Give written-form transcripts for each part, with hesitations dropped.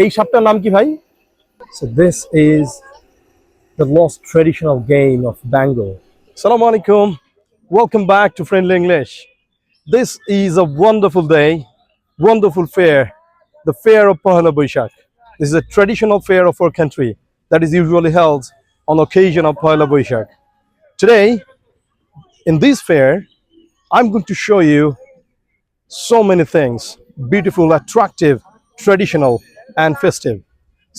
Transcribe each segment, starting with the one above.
এই সাপটার নাম কি ভাই? So this is the lost traditional game of Bengal. Assalamu alaikum. Welcome back to Friendly English. This is a wonderful day, wonderful fair, the fair of Pohela Boishakh. This is a traditional fair of our country that is usually held on occasion of Pohela Boishakh. Today, in this fair, I'm going to show you so many things, beautiful, attractive, traditional, and festive.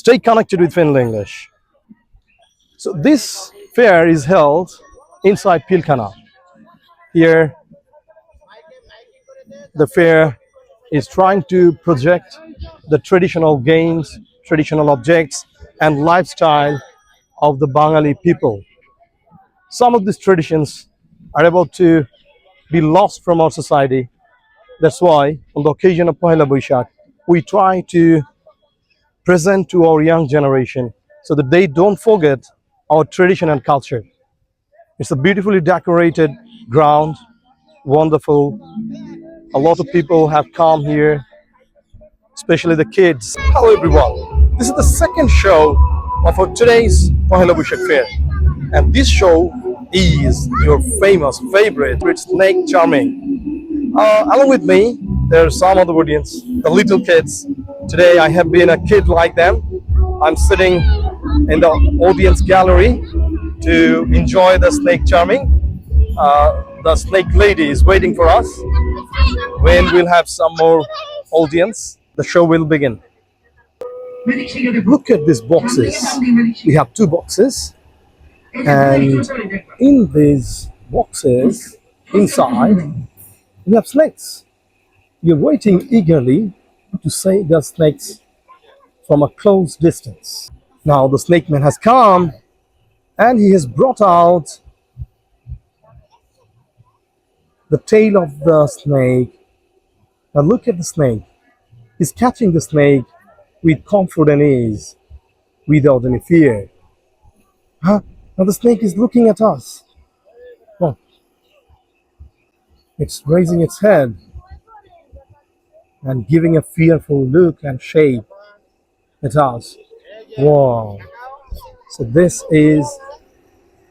Stay connected with Friendly English. So this fair is held inside Pilkhana. Here, the fair is trying to project the traditional games, traditional objects, and lifestyle of the Bengali people. Some of these traditions are about to be lost from our society. That's why, on the occasion of Pohela Boishakh, we try to present to our young generation so that they don't forget our tradition and culture. It's a beautifully decorated ground, wonderful. A lot of people have come here, especially the kids. Hello everyone. This is the second show of our today's Pohela Boishakh Fair. And this show is your famous favorite snake charming. Along with me, there are some other audience, the little kids. Today I have been a kid like them. I'm sitting in the audience gallery to enjoy the snake charming. The snake lady is waiting for us. When we'll have some more audience, the show will begin. Look at these boxes. We have two boxes, and in these boxes, inside, we have snakes. You're waiting eagerly to see the snakes from a close distance. Now the snake man has come and he has brought out the tail of the snake. Now look at the snake. He's catching the snake with comfort and ease, without any fear. Huh? Now the snake is looking at us. Oh. It's raising its head and giving a fearful look and shape at us. Wow. So this is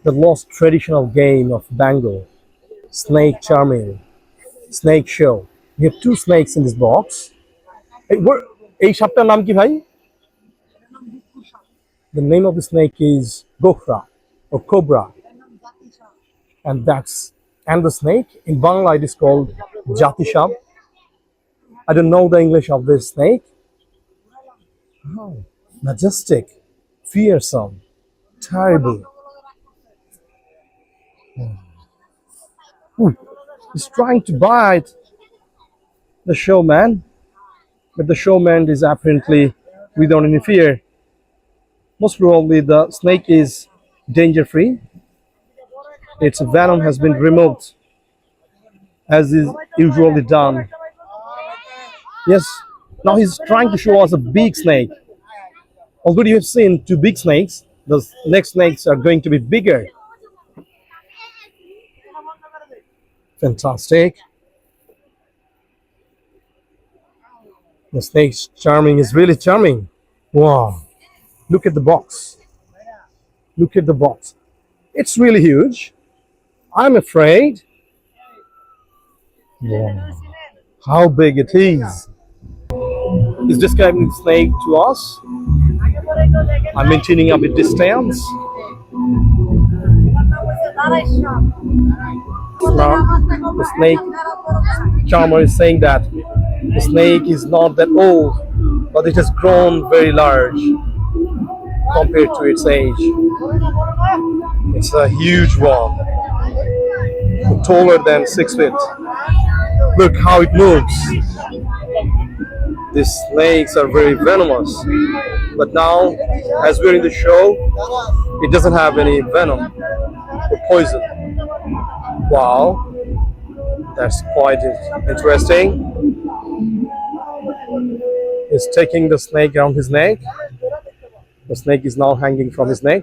the lost traditional game of Bengal. Snake charming. Snake show. We have two snakes in this box. এই সাপটার নাম কি ভাই? The name of the snake is Gokhra or Cobra. And the snake in Bangla it is called Jati Shap. I don't know the English of this snake. Oh, majestic, fearsome, terrible. He's trying to bite the showman, but the showman is apparently without any fear. Most probably the snake is danger-free. Its venom has been removed, as is usually done. Yes, now he's trying to show us a big snake. Although you have seen two big snakes, the next snakes are going to be bigger. Fantastic. The snake's charming is really charming. Wow. Look at the box. Look at the box. It's really huge. I'm afraid. Wow. How big it is. He's describing the snake to us. I'm maintaining a bit distance. Now, the snake charmer is saying that the snake is not that old, but it has grown very large compared to its age. It's a huge one, taller than 6 feet. Look how it moves. These snakes are very venomous, but now, as we're in the show, it doesn't have any venom or poison. Wow, that's quite interesting. He's taking the snake around his neck. The snake is now hanging from his neck.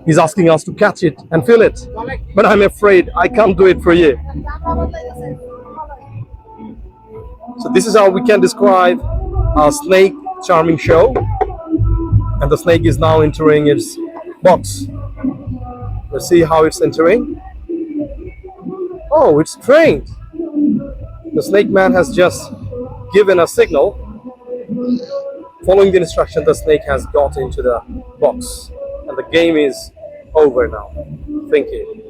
He's asking us to catch it and feel it, but I'm afraid I can't do it for you. So this is how we can describe a snake charming show, and the snake is now entering its box. Let's see how it's entering. Oh, it's trained. The snake man has just given a signal. Following the instruction, the snake has got into the box, and the game is over now. Thank you.